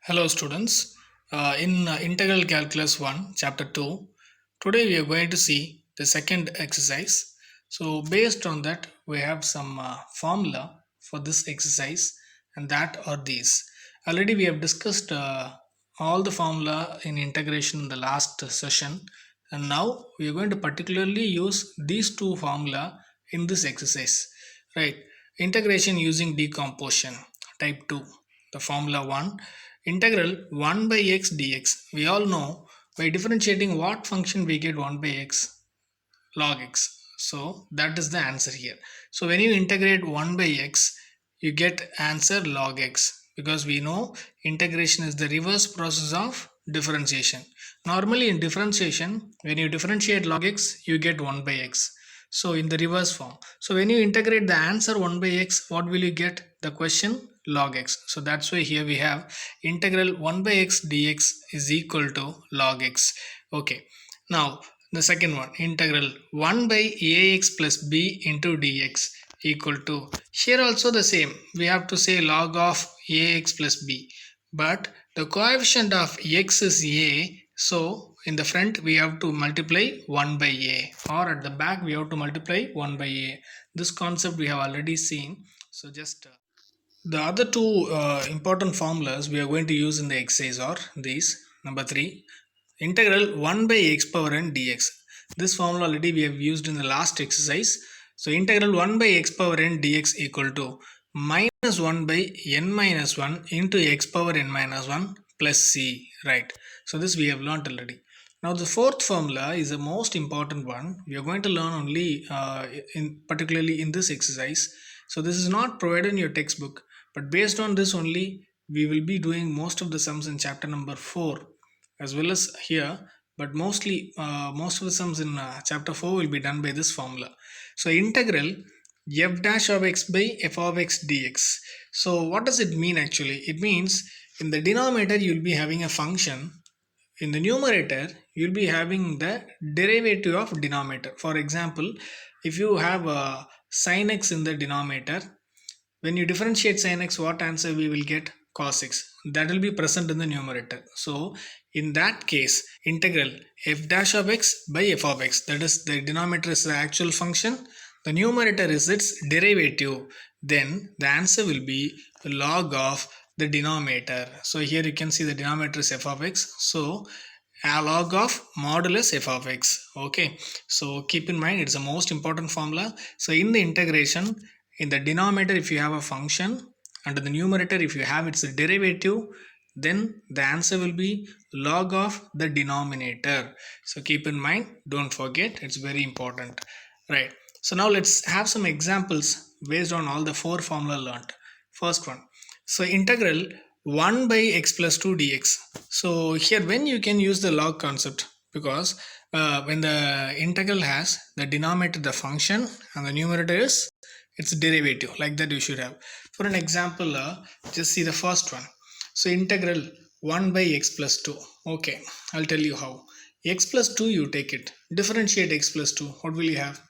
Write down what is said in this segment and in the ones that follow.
Hello students, in Integral Calculus 1 Chapter 2, today we are going to see the second exercise. So based on that we have some formula for this exercise, and that are these. Already we have discussed all the formula in integration in the last session, and now we are going to particularly use these two formula in this exercise. Right, integration using decomposition type 2, the formula 1. Integral 1 by x dx. We all know by differentiating what function we get 1 by x log x. So that is the answer here. So when you integrate 1 by x, you get answer log x, because we know integration is the reverse process of differentiation. Normally in differentiation, when you differentiate log x, you get 1 by x. So in the reverse form. So when you integrate the answer 1 by x, what will you get? The question log x. So that's why here we have integral 1 by x dx is equal to log x. Okay. Now the second one, integral 1 by ax plus b into dx equal to, here also the same, we have to say log of ax plus b, but the coefficient of x is a, so in the front we have to multiply 1 by a, or at the back we have to multiply 1 by a. This concept we have already seen, so just the other two important formulas we are going to use in the exercise are these. Number 3, integral 1 by x power n dx. This formula already we have used in the last exercise. So integral 1 by x power n dx equal to minus 1 by n minus 1 into x power n minus 1 plus c. Right. So this we have learnt already. Now the fourth formula is the most important one. We are going to learn only particularly in this exercise. So this is not provided in your textbook, but based on this only we will be doing most of the sums in chapter number 4 as well as here, but mostly most of the sums in chapter 4 will be done by this formula. So integral f dash of x by f of x dx. So what does it mean actually? It means in the denominator you will be having a function, in the numerator you'll be having the derivative of denominator. For example, if you have a sin x in the denominator, when you differentiate sin x, what answer we will get? Cos x. That will be present in the numerator. So in that case, integral f dash of x by f of x, that is the denominator is the actual function, the numerator is its derivative, then the answer will be log of the denominator. So here you can see the denominator is f of x, so a log of modulus f of x. Okay, so keep in mind it's the most important formula. So in the integration, in the denominator if you have a function, and in the numerator if you have its derivative, then the answer will be log of the denominator. So keep in mind, don't forget, it's very important. Right, so now let's have some examples based on all the four formula learned. First one, so integral 1 by x plus 2 dx. So here when you can use the log concept, because when the integral has the denominator the function and the numerator is its derivative, like that you should have. For an example, just see the first one. So integral 1 by x plus 2. Okay, I'll tell you how. X plus 2 you take it, differentiate x plus 2, what will you have?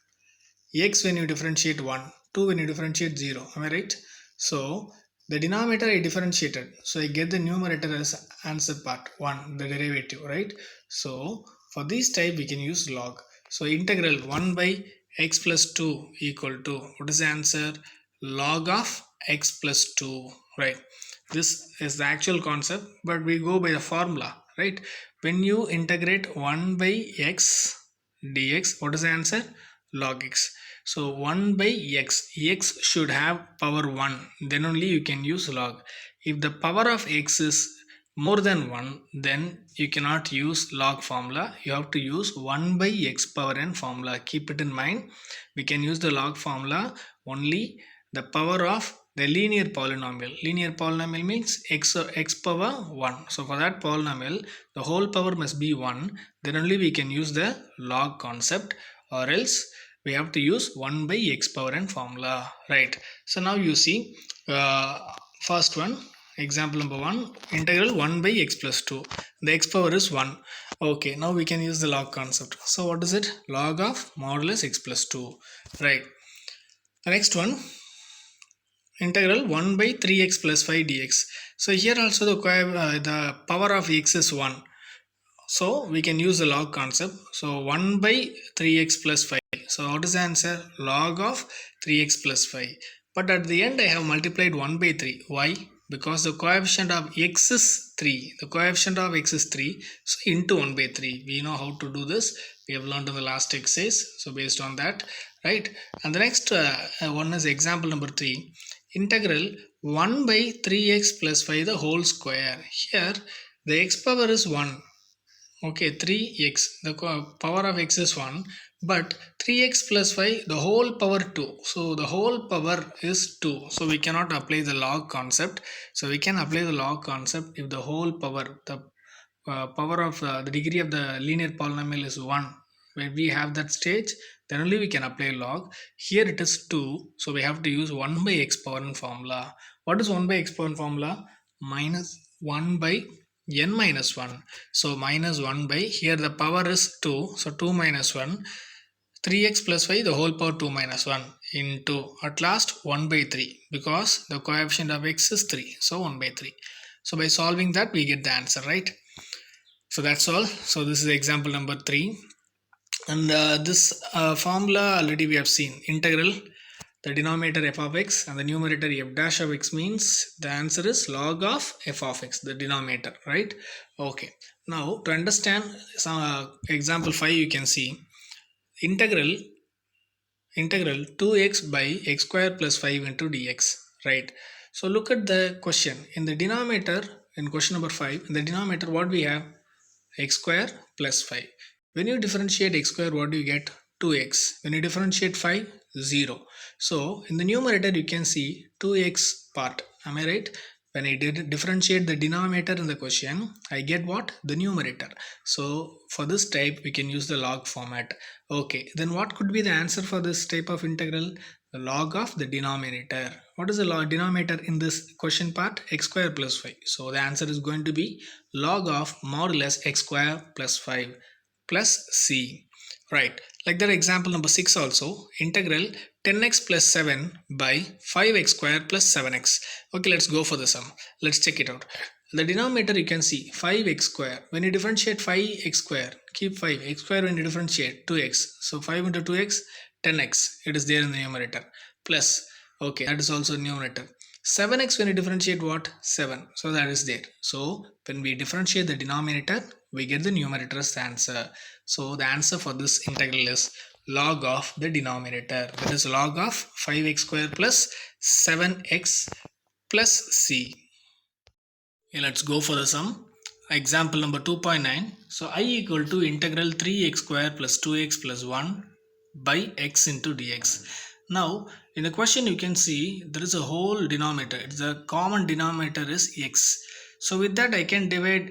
X when you differentiate 1, 2 when you differentiate 0, am I right? So the denominator I differentiated, so I get the numerator as answer part 1, the derivative, right? So for this type we can use log. So integral 1 by x plus 2 equal to, what is the answer? Log of x plus 2, right? This is the actual concept, but we go by the formula, right? When you integrate 1 by x dx, what is the answer? Log x. So 1 by x, x should have power 1, then only you can use log. If the power of x is more than 1, then you cannot use log formula. You have to use 1 by x power n formula. Keep it in mind. We can use the log formula only the power of the linear polynomial. Linear polynomial means x power 1. So for that polynomial, the whole power must be 1. Then only we can use the log concept, or else we have to use 1 by x power n formula, right? So now you see first one, example number 1, integral 1 by x plus 2, the x power is 1. Okay, now we can use the log concept. So what is it? Log of modulus x plus 2, right? The next one, integral 1 by 3x plus 5 dx. So here also the power of x is 1. So we can use the log concept. So 1 by 3x plus 5. So what is the answer? Log of 3x plus 5. But at the end I have multiplied 1 by 3. Why? Because the coefficient of x is 3. The coefficient of x is 3. So into 1 by 3. We know how to do this. We have learned in the last exercise. So based on that, right? And the next one is example number 3. Integral 1 by 3x plus 5 the whole square. Here the x power is 1. Okay, 3x, the power of x is 1, but 3x plus 5, the whole power 2. So the whole power is 2. So we cannot apply the log concept. So we can apply the log concept if the whole power, the power of the degree of the linear polynomial is 1. When we have that stage, then only we can apply log. Here it is 2. So we have to use 1 by x power n formula. What is 1 by x power n formula? Minus 1 by n minus 1. So minus 1 by, here the power is 2. So 2 minus 1. 3x plus 5 the whole power 2 minus 1 into at last 1 by 3 because the coefficient of x is 3. So 1 by 3. So by solving that we get the answer, right? So that's all. So this is example number 3. And this formula already we have seen. Integral, the denominator f of x and the numerator f dash of x means the answer is log of f of x, the denominator, right? Okay. Now to understand some example 5, you can see integral 2x by x square plus 5 into dx, right? So look at the question. In the denominator, in question number 5, in the denominator what we have? X square plus 5. When you differentiate x square, what do you get? 2x. When you differentiate 5, 0. So in the numerator you can see 2x part. Am I right? When I did differentiate the denominator in the question, I get what? The numerator. So for this type we can use the log format. Okay, then what could be the answer for this type of integral? The log of the denominator. What is the log denominator in this question part? X square plus 5. So the answer is going to be log of more or less x square plus 5 plus c. Right, like that example number 6 also. Integral 10x plus 7 by 5x square plus 7x. Okay, let's go for the sum. Let's check it out. The denominator you can see 5x square. When you differentiate 5x square, keep 5. X square when you differentiate 2x. So 5 into 2x, 10x. It is there in the numerator. Plus, okay, that is also numerator. 7x when you differentiate what? 7. So that is there. So when we differentiate the denominator, we get the numerator as the answer. So the answer for this integral is log of the denominator. That is log of 5x square plus 7x plus c. Okay, let's go for the sum. Example number 2.9. So I equal to integral 3x square plus 2x plus 1 by x into dx. Now in the question you can see there is a whole denominator. The common denominator is x. So with that I can divide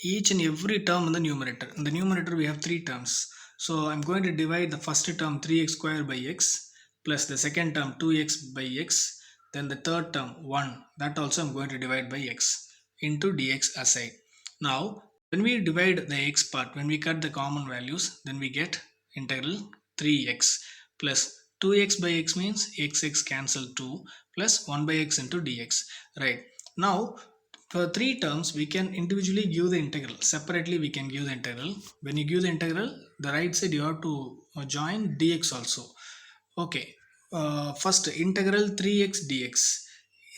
each and every term in the numerator. In the numerator we have 3 terms. So I'm going to divide the first term 3x square by x plus the second term 2x by x. Then the third term 1. That also I'm going to divide by x into dx aside. Now when we divide the x part, when we cut the common values, then we get integral 3x plus 2x by x means x cancel 2 plus 1 by x into dx, right? Now for 3 terms we can individually give the integral. Separately we can give the integral. When you give the integral, the right side you have to join dx also. Okay, first integral 3x dx.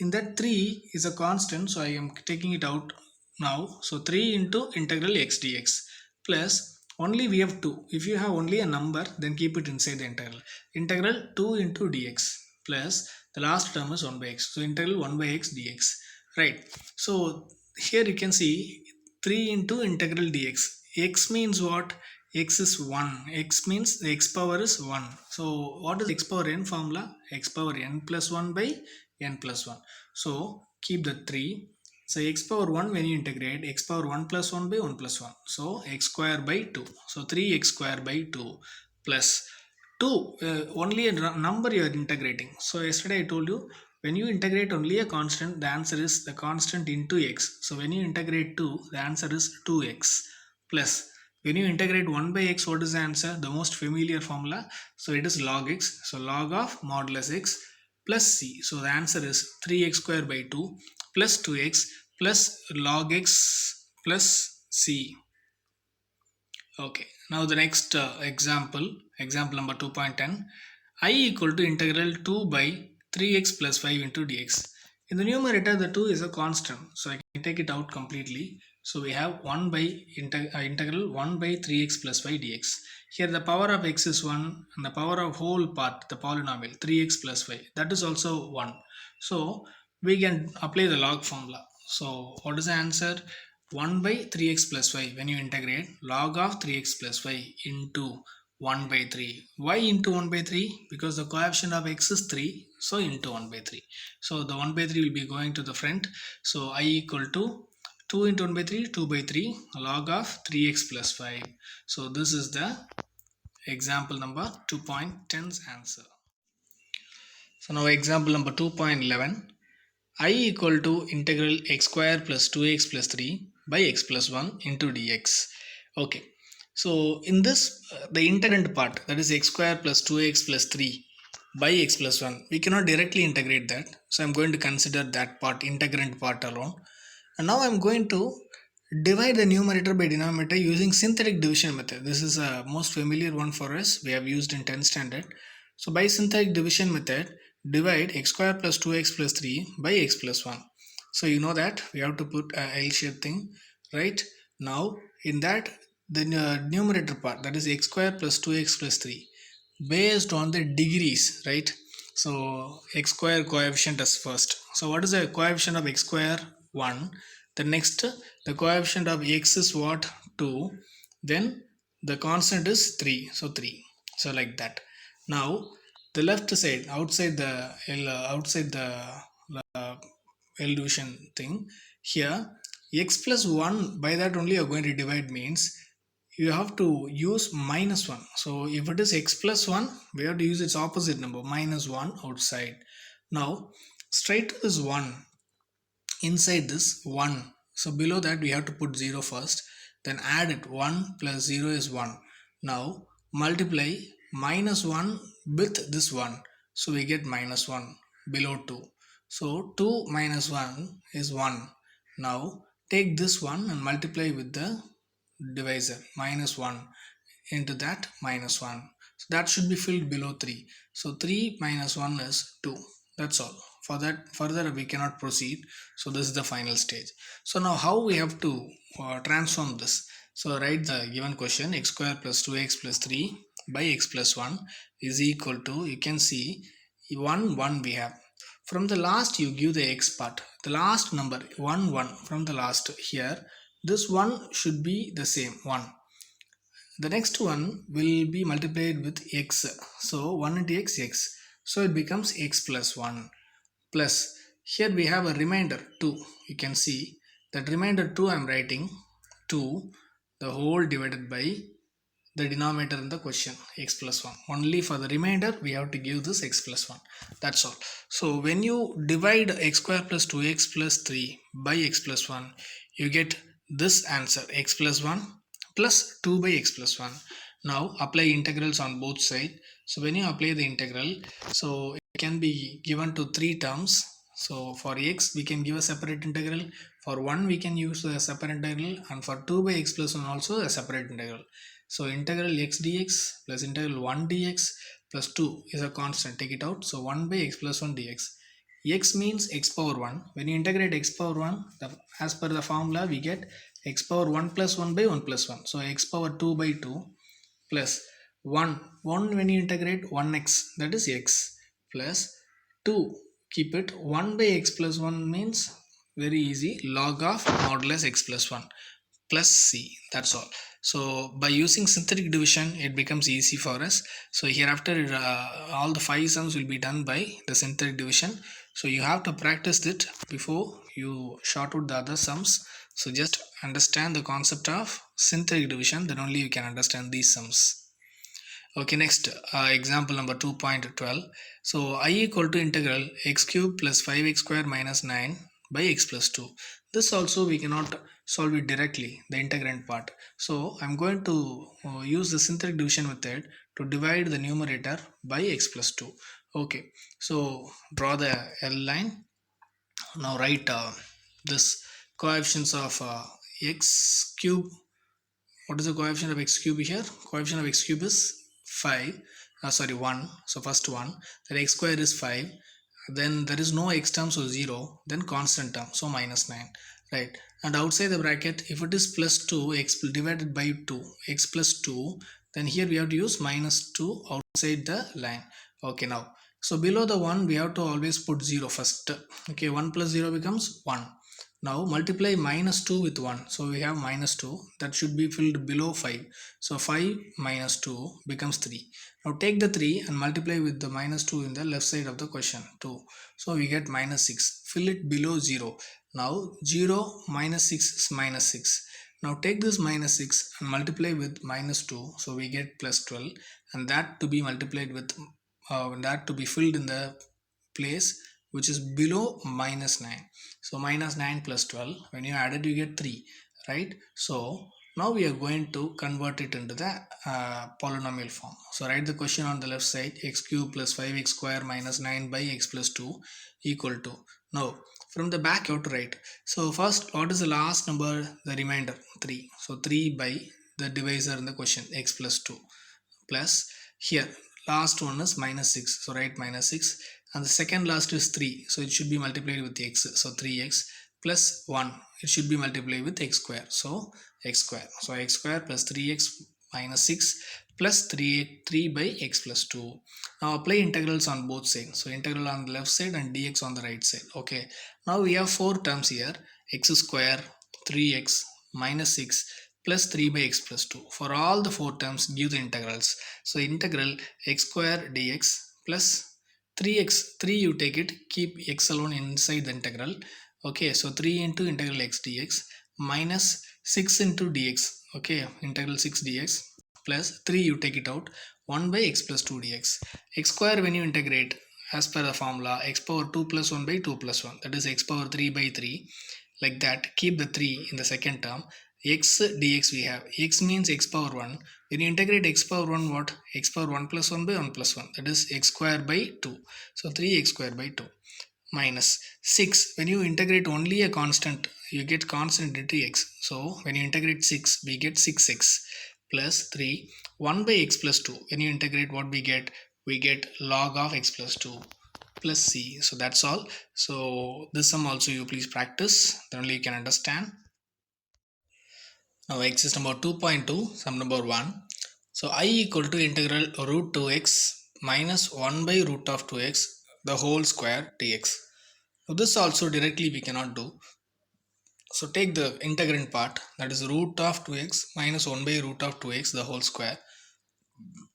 In that 3 is a constant, so I am taking it out now. So 3 into integral x dx plus only we have 2. If you have only a number, then keep it inside the integral. Integral 2 into dx plus the last term is 1 by x. So integral 1 by x dx. Right. So here you can see 3 into integral dx. X means what? X is 1. X means the x power is 1. So what is x power n formula? X power n plus 1 by n plus 1. So keep the 3. So x power 1 when you integrate, x power 1 plus 1 by 1 plus 1. So x square by 2. So 3x square by 2 plus 2. Only a number you are integrating. So yesterday I told you when you integrate only a constant, the answer is the constant into x. So when you integrate 2, the answer is 2x plus when you integrate 1 by x, what is the answer? The most familiar formula. So it is log x. So log of modulus x plus c. So the answer is 3x square by 2 plus 2x plus log x plus c. Okay, now the next example number 2.10, I equal to integral 2 by 3x plus 5 into dx. In the numerator, the 2 is a constant, so I can take it out completely. So we have 1 by integral 1 by 3x plus 5 dx. Here the power of x is 1 and the power of whole part, the polynomial 3x plus 5, that is also 1. So we can apply the log formula. So what is the answer? 1 by 3x plus 5, when you integrate log of 3x plus 5 into 1 by 3. Why into 1 by 3? Because the coefficient of x is 3, so into 1 by 3. So the 1 by 3 will be going to the front. So I equal to 2 into 1 by 3, 2 by 3 log of 3x plus 5. So this is the example number 2.10's answer. So now example number 2.11, I equal to integral x square plus 2x plus 3 by x plus 1 into dx. Okay, so in this the integrand part, that is x square plus 2x plus 3 by x plus 1, we cannot directly integrate that, so I'm going to consider that part, integrand part alone. And now I'm going to divide the numerator by denominator using synthetic division method. This is a most familiar one for us, we have used in 10th standard. So by synthetic division method, divide x square plus 2x plus 3 by x plus 1. So you know that we have to put a L-shaped thing, right? Now in that, the numerator part, that is x square plus 2x plus 3, based on the degrees, right? So x square coefficient is first. So what is the coefficient of x square? 1. The next, the coefficient of x is what? 2. Then the constant is 3, so 3. So like that. Now the left side, outside the uh, L division thing, here x plus 1, by that only you are going to divide, means you have to use minus 1. So if it is x plus 1, we have to use its opposite number, minus 1 outside. Now straight to this 1, inside this 1, so below that we have to put 0 first, then add it, 1 plus 0 is 1. Now multiply minus 1 with this 1, so we get minus 1 below 2. So 2 minus 1 is 1. Now take this one and multiply with the divisor, minus 1 into that minus 1. So that should be filled below 3. So 3 minus 1 is 2. That's all. For that further we cannot proceed. So this is the final stage. So now how we have to transform this? So write the given question, x square plus 2x plus 3 by x plus 1 is equal to, you can see 1 1 we have. From the last you give the x part, the last number 1 1 from the last, here this 1 should be the same 1. The next one will be multiplied with x, so 1 into x, x, so it becomes x plus 1 plus, here we have a remainder 2. You can see that remainder 2 I am writing 2 the whole divided by the denominator in the question, x plus 1. Only for the remainder we have to give this x plus 1, that's all. So when you divide x square plus 2x plus 3 by x plus 1, you get this answer, x plus 1 plus 2 by x plus 1. Now apply integrals on both sides. So when you apply the integral, so it can be given to three terms. So for x we can give a separate integral, for 1 we can use a separate integral, and for 2 by x plus 1 also a separate integral. So integral x dx plus integral 1 dx plus 2 is a constant, take it out. So 1 by x plus 1 dx. X means x power 1. When you integrate x power 1, as per the formula we get x power 1 plus 1 by 1 plus 1. So x power 2 by 2 plus 1. 1 when you integrate 1x, that is x, plus 2. Keep it 1 by x plus 1 means very easy, log of modulus x plus 1 plus c, that's all. So by using synthetic division it becomes easy for us. So hereafter all the 5 sums will be done by the synthetic division. So you have to practice it before you short out the other sums. So just understand the concept of synthetic division, then only you can understand these sums. Okay, next example number 2.12. So I equal to integral x cube plus 5x square minus 9 by x plus 2. This also we cannot solve it directly, the integrand part. So I'm going to use the synthetic division method to divide the numerator by x plus 2. Okay, so draw the L line. Now write this coefficients of x cube. What is the coefficient of x cube here? Coefficient of x cube is 5. Sorry, 1. So first one. Then x square is 5. Then there is no x term, so 0. Then constant term, so minus 9. Right. And outside the bracket, if it is plus 2, x divided by 2, x plus 2, then here we have to use minus 2 outside the line. Okay, now. So below the 1, we have to always put 0 first. Okay, 1 plus 0 becomes 1. Now multiply minus 2 with 1. So we have minus 2. That should be filled below 5. So 5 minus 2 becomes 3. Now take the 3 and multiply with the minus 2 in the left side of the question 2. So we get minus 6. Fill it below 0. Now 0 minus 6 is minus 6. Now take this minus 6 and multiply with minus 2. So we get plus 12. And that to be multiplied with that to be filled in the place which is below minus 9. So minus 9 plus 12, when you add it you get 3, right? So now we are going to convert it into the polynomial form. So write the question on the left side, x cube plus 5x square minus 9 by x plus 2 equal to. Now from the back you have to write. So first, what is the last number? The remainder 3. So 3 by the divisor in the question, x plus 2, plus here last one is minus 6. So write minus 6, and the second last is 3. So it should be multiplied with x. So 3x plus 1. It should be multiplied with x square. So x square. So x square plus 3x minus 6 plus 3 by x plus 2. Now apply integrals on both sides. So integral on the left side and dx on the right side. Okay. Now we have 4 terms here. X square, 3x minus 6 plus 3 by x plus 2. For all the 4 terms, give the integrals. So integral x square dx plus 3x, 3 you take it, keep x alone inside the integral. Okay, so 3 into integral x dx minus 6 into dx. Okay, integral 6 dx plus 3 you take it out, 1 by x plus 2 dx. X square when you integrate as per the formula, x power 2 plus 1 by 2 plus 1, that is x power 3 by 3. Like that, keep the 3 in the second term. X dx we have, x means x power 1. When you integrate x power 1, what? X power 1 plus 1 by 1 plus 1, that is x square by 2. So 3x square by 2 minus 6. When you integrate only a constant, you get constant into x. So when you integrate 6, we get 6x plus 3, 1 by x plus 2. When you integrate, what we get? We get log of x plus 2 plus c. So that's all. So this sum also you please practice, then only you can understand. Now exercise number 2.2, sum number 1. So I equal to integral root 2x minus 1 by root of 2x the whole square dx. Now this also directly we cannot do. So take the integrand part, that is root of 2x minus 1 by root of 2x the whole square.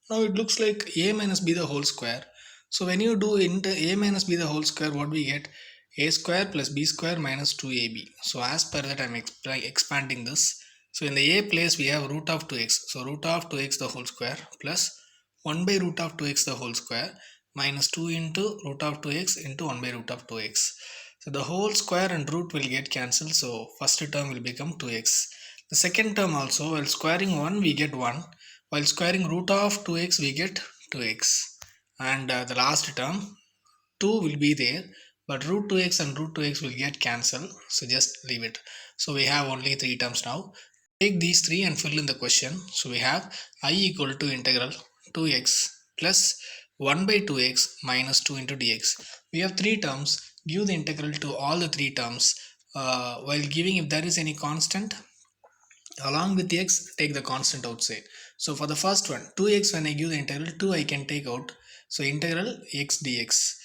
Now it looks like a minus b the whole square. So when you do a minus b the whole square, what we get? A square plus b square minus 2ab. So as per that I am expanding this. So in the a place we have root of 2x. So root of 2x the whole square plus 1 by root of 2x the whole square minus 2 into root of 2x into 1 by root of 2x. So the whole square and root will get cancelled. So first term will become 2x. The second term also, while squaring 1 we get 1. While squaring root of 2x we get 2x. And the last term 2 will be there, but root 2x and root 2x will get cancelled. So just leave it. So we have only 3 terms now. Take these 3 and fill in the question. So we have I equal to integral 2x plus 1 by 2x minus 2 into dx. We have 3 terms. Give the integral to all the 3 terms. While giving, if there is any constant, along with x, take the constant outside. So for the first one, 2x, when I give the integral, 2 I can take out. So integral x dx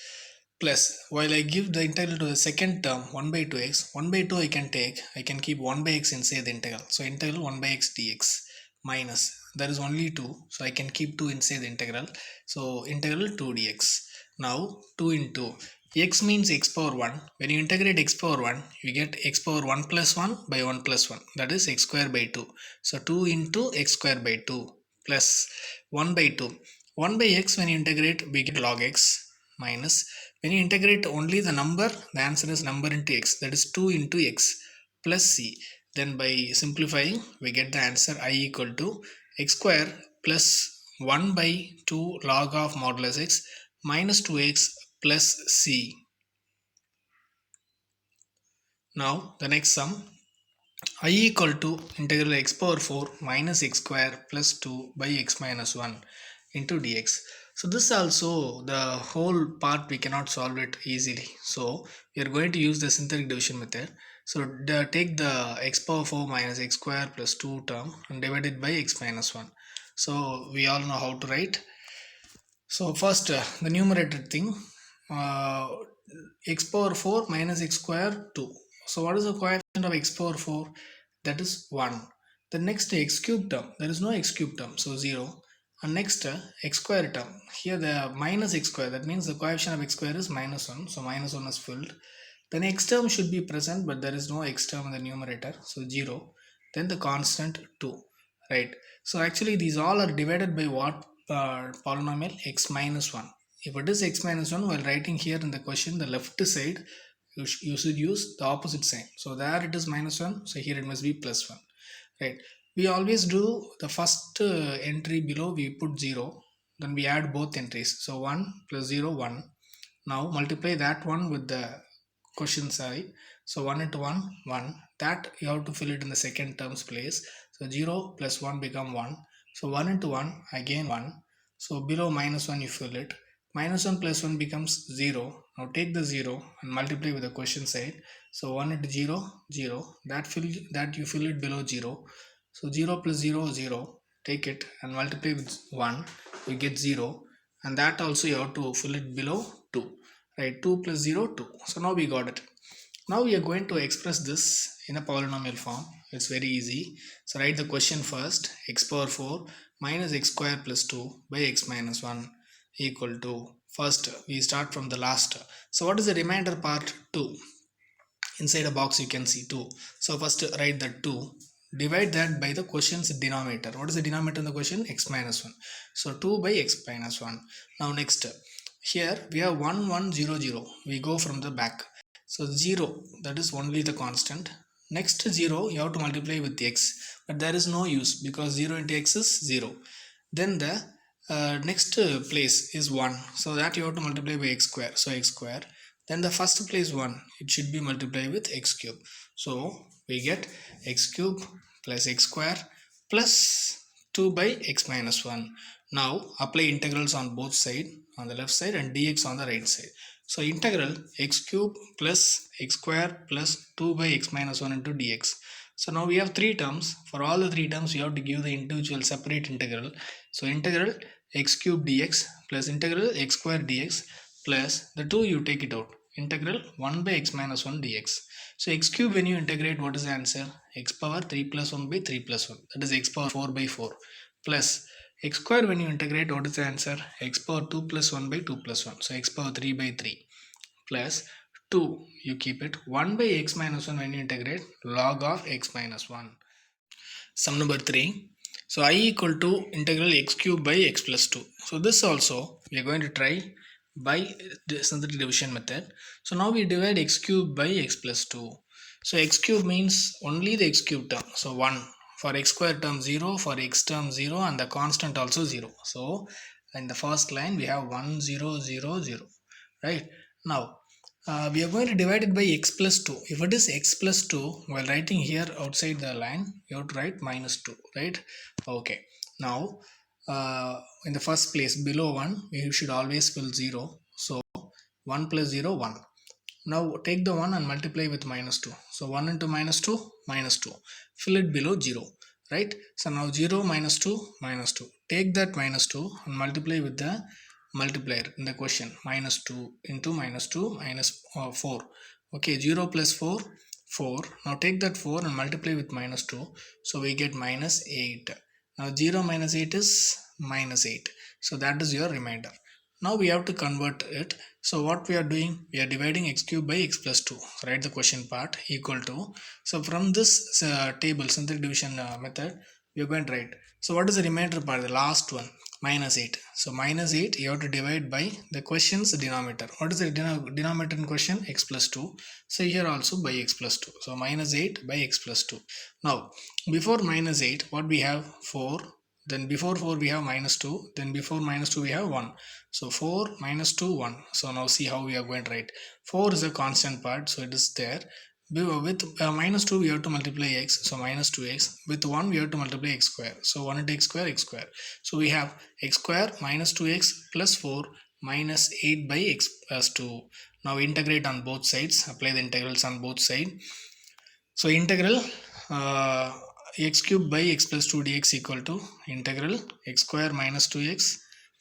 plus, while I give the integral to the second term 1 by 2x, 1 by 2 I can take, I can keep 1 by x inside the integral. So integral 1 by x dx minus, there is only 2, so I can keep 2 inside the integral. So integral 2 dx. Now 2 into x means x power 1. When you integrate x power 1, you get x power 1 plus 1 by 1 plus 1, that is x square by 2. So 2 into x square by 2 plus 1 by 2. 1 by x, when you integrate, we get log x minus, when you integrate only the number, the answer is number into x, that is 2 into x plus c. Then by simplifying, we get the answer I equal to x square plus 1 by 2 log of modulus x minus 2x plus c. Now the next sum, I equal to integral x power 4 minus x square plus 2 by x minus 1 into dx. So this also, the whole part we cannot solve it easily. So we are going to use the synthetic division method. So take the x power 4 minus x square plus 2 term and divide it by x minus 1. So we all know how to write. So first the numerator thing, uh, x power 4 minus x square 2. So what is the coefficient of x power 4? That is 1. The next x cube term, there is no x cube term, so 0. And next x square term, here the minus x square, that means the coefficient of x square is minus 1, so minus 1 is filled. Then x term should be present, but there is no x term in the numerator, so 0. Then the constant 2, right? So actually these all are divided by what polynomial? X minus 1. If it is x minus 1, while writing here in the question, the left side, you should use the opposite sign. So there it is minus 1, so here it must be plus 1, right? We always do the first entry below, we put 0, then we add both entries. So 1 plus 0, 1. Now multiply that one with the question side. So 1 into 1, 1. That you have to fill it in the second term's place. So 0 plus 1 become 1. So 1 into 1, again 1. So below minus 1 you fill it. Minus 1 plus 1 becomes 0. Now take the 0 and multiply with the question side. So 1 into 0, 0. That you fill it below 0. So 0 plus 0, 0. Take it and multiply with 1. You get 0. And that also you have to fill it below 2. Right, 2 plus 0, 2. So now we got it. Now we are going to express this in a polynomial form. It's very easy. So write the question first. X power 4 minus x square plus 2 by x minus 1 equal to, first we start from the last. So what is the remainder part? 2. Inside a box you can see 2. So first write the 2. Divide that by the question's denominator. What is the denominator in the question? X minus 1. So 2 by x minus 1. Now next, here we have 1 1 0 0. We go from the back. So 0, that is only the constant. Next 0 you have to multiply with x, but there is no use because 0 into x is 0. Then the next place is 1, so that you have to multiply by x square, so x square. Then the first place 1, it should be multiplied with x cube. So we get x cube plus x square plus 2 by x minus 1. Now apply integrals on both sides, on the left side and dx on the right side. So integral x cube plus x square plus 2 by x minus 1 into dx. So now we have three terms. For all the three terms you have to give the individual separate integral. So integral x cube dx plus integral x square dx plus the 2 you take it out. Integral 1 by x minus 1 dx. So x cube when you integrate, what is the answer? X power 3 plus 1 by 3 plus 1. That is x power 4 by 4. Plus x square when you integrate, what is the answer? X power 2 plus 1 by 2 plus 1. So x power 3 by 3. Plus 2, you keep it. 1 by x minus 1 when you integrate, log of x minus 1. Sum number 3. So I equal to integral x cube by x plus 2. So this also we are going to try by the synthetic division method. So now we divide x cube by x plus 2. So x cube means only the x cube term. So 1. For x square term 0, for x term 0, and the constant also 0. So in the first line we have 1 0 0 0. Right. Now we are going to divide it by x plus 2. If it is x plus 2, while writing here outside the line, you have to write minus 2, right? Okay. Now, in the first place, below 1, we should always fill 0. So, 1 plus 0, 1. Now, take the 1 and multiply with minus 2. So, 1 into minus 2, minus 2. Fill it below 0, right? So, now 0 minus 2, minus 2. Take that minus 2 and multiply with the multiplier in the question, minus 2 into minus 2 minus 4. Okay, 0 plus 4, 4. Now take that 4 and multiply with minus 2. So we get minus 8. Now 0 minus 8 is minus 8. So that is your remainder. Now we have to convert it. So what we are doing, we are dividing x cube by x plus 2. Write the question part equal to. So from this table, synthetic division method, we are going to write. So what is the remainder part, the last one? Minus 8. So minus 8 you have to divide by the question's denominator. What is the denominator in question? X plus 2. So here also by x plus 2. So minus 8 by x plus 2. Now before minus 8, what we have? 4, then before 4 we have minus 2, then before minus 2 we have 1. So 4 minus 2 1. So now see how we are going to write. 4 is a constant part, so it is there. With minus 2 we have to multiply x, so minus 2x. With 1 we have to multiply x square, so 1 into x square, x square. So we have x square minus 2x plus 4 minus 8 by x plus 2. Now integrate on both sides, apply the integrals on both sides. So integral uh, x cube by x plus 2 dx equal to integral x square minus 2x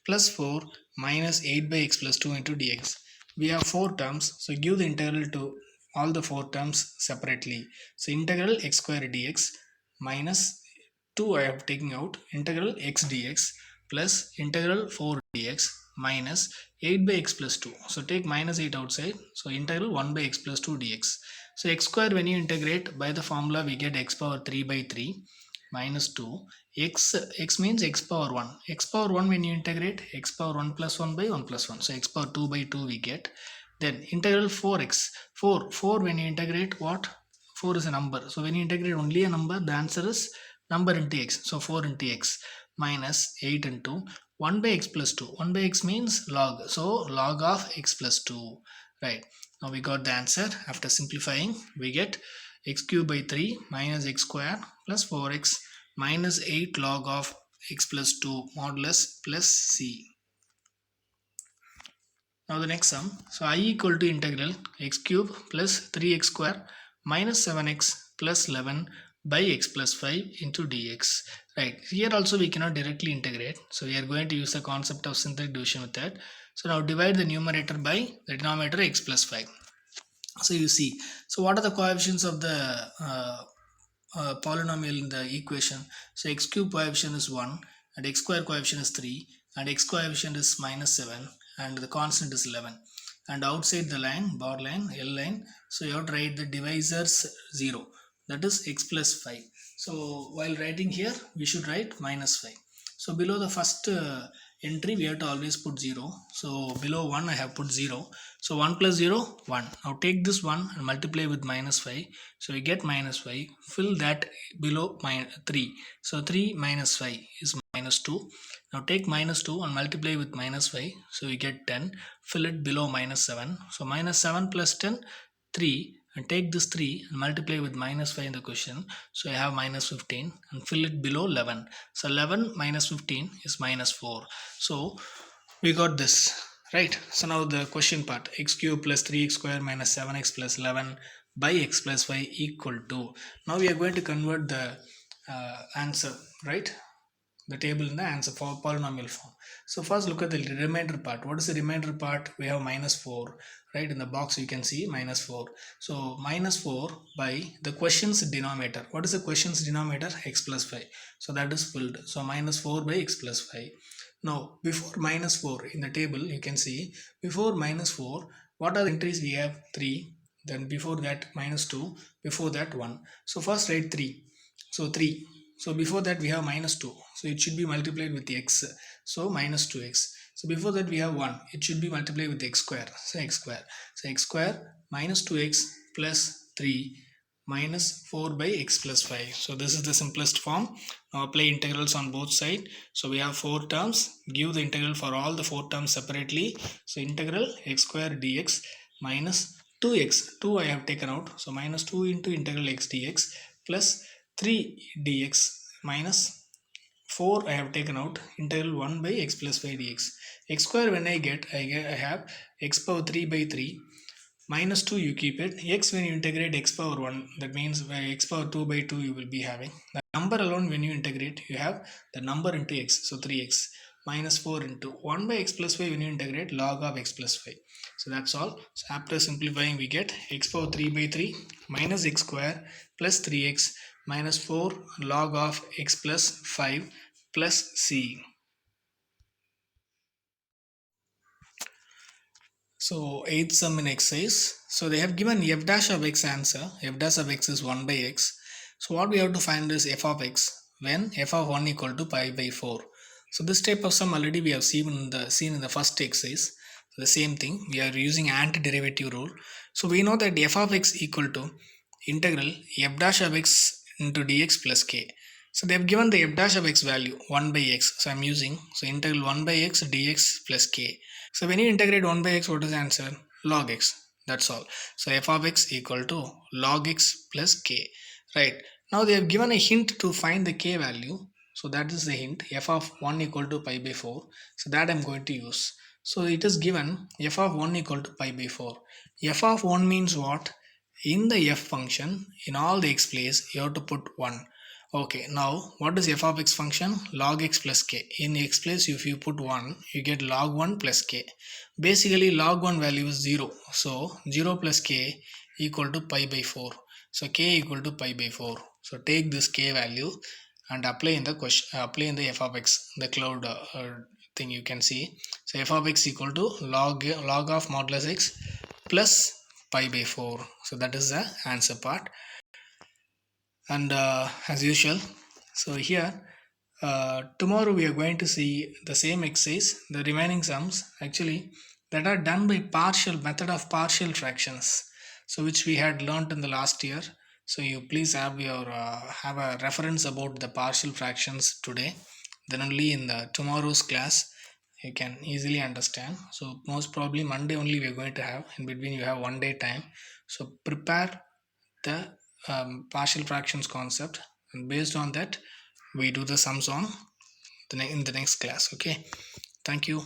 plus 4 minus 8 by x plus 2 into dx. We have 4 terms, so give the integral to all the 4 terms separately. So integral x square dx minus 2 I have taken out, integral x dx plus integral 4 dx minus 8 by x plus 2. So take minus 8 outside, so integral 1 by x plus 2 dx. So x square, when you integrate by the formula we get x power 3 by 3 minus 2. X means x power 1. X power 1 when you integrate, x power 1 plus 1 by 1 plus 1. So x power 2 by 2 we get. Then integral 4x. 4 when you integrate what? 4 is a number. So when you integrate only a number, the answer is number into x. So 4 into x minus 8 into 1 by x plus 2. 1 by x means log. So log of x plus 2. Right. Now we got the answer. After simplifying, we get x cube by 3 minus x square plus 4x minus 8 log of x plus 2 modulus plus c. Now the next sum. So I equal to integral x cube plus 3x square minus 7x plus 11 by x plus 5 into dx. Right. Here also we cannot directly integrate. So we are going to use the concept of synthetic division method. So now divide the numerator by the denominator x plus 5. So you see. So what are the coefficients of the polynomial in the equation? So x cube coefficient is 1 and x square coefficient is 3 and x coefficient is minus 7 and the constant is 11, and outside the line, bar line, L line, so you have to write the divisors 0, that is x plus 5. So while writing here we should write minus 5. So below the first entry we have to always put 0. So below 1 I have put 0. So 1 plus 0, 1. Now take this 1 and multiply with minus 5. So we get minus 5. Fill that below 3. So 3 minus 5 is minus 2. Now take minus 2 and multiply with minus 5. So we get 10. Fill it below minus 7. So minus 7 plus 10, 3. And take this 3 and multiply with minus 5 in the question. So I have minus 15 and fill it below 11. So 11 minus 15 is minus 4. So we got this. Right. So now the question part. X cube plus 3x square minus 7x plus 11 by x plus 5 equal to. Now we are going to convert the answer. Right. The table in the answer for polynomial form. So first look at the remainder part. What is the remainder part? We have minus 4. Right. In the box you can see minus 4. So minus 4 by the question's denominator. What is the question's denominator? X plus 5. So that is filled. So minus 4 by x plus 5. Now before minus 4 in the table you can see, before minus 4 what are the entries we have? 3, then before that minus 2, before that 1. So first write 3. So 3. So before that we have minus 2. So it should be multiplied with x. So minus 2x. So before that we have 1. It should be multiplied with x square. So x square. So x square minus 2x plus 3 minus 4 by x plus 5. So this is the simplest form. Now apply integrals on both sides. So we have 4 terms. Give the integral for all the 4 terms separately. So integral x square dx minus 2x. 2 I have taken out. So minus 2 into integral x dx plus 3 dx minus 4 I have taken out, integral 1 by x plus 5 dx. X square when I have x power 3 by 3 minus 2 you keep it. X when you integrate x power 1, that means by x power 2 by 2 you will be having. The number alone when you integrate you have the number into x, so 3x minus 4 into 1 by x plus 5 when you integrate log of x plus 5. So that's all. So after simplifying we get x power 3 by 3 minus x square plus 3x minus 4 log of x plus 5 plus c. So 8th sum in exercise. So they have given f dash of x answer. F dash of x is 1 by x. So what we have to find is f of x when f of 1 equal to pi by 4. So this type of sum already we have seen in the first exercise. So the same thing, we are using antiderivative rule. So we know that f of x equal to integral f dash of x into dx plus k. So they have given the f dash of x value 1 by x, so I'm using, so integral 1 by x dx plus k. So when you integrate 1 by x, what is the answer? Log x. That's all. So f of x equal to log x plus k. Right. Now they have given a hint to find the k value. So that is the hint, f of 1 equal to pi by 4. So that I'm going to use. So it is given f of 1 equal to pi by 4. F of 1 means what? In the f function, in all the x place, you have to put 1. Okay, now what is f of x function? Log x plus k. In x place, if you put 1, you get log 1 plus k. Basically, log 1 value is 0. So 0 plus k equal to pi by 4. So k equal to pi by 4. So take this k value and apply in the question, apply in the f of x, the cloud thing you can see. So f of x equal to log of modulus x plus pi by 4. So that is the answer part. And as usual, so here tomorrow we are going to see the same exercise, the remaining sums actually that are done by partial method of partial fractions, so which we had learnt in the last year. So you please have your have a reference about the partial fractions today, then only in the tomorrow's class you can easily understand. So most probably Monday only we are going to have, in between you have 1 day time. So prepare the partial fractions concept, and based on that we do the sums on in the next class. Okay, thank you.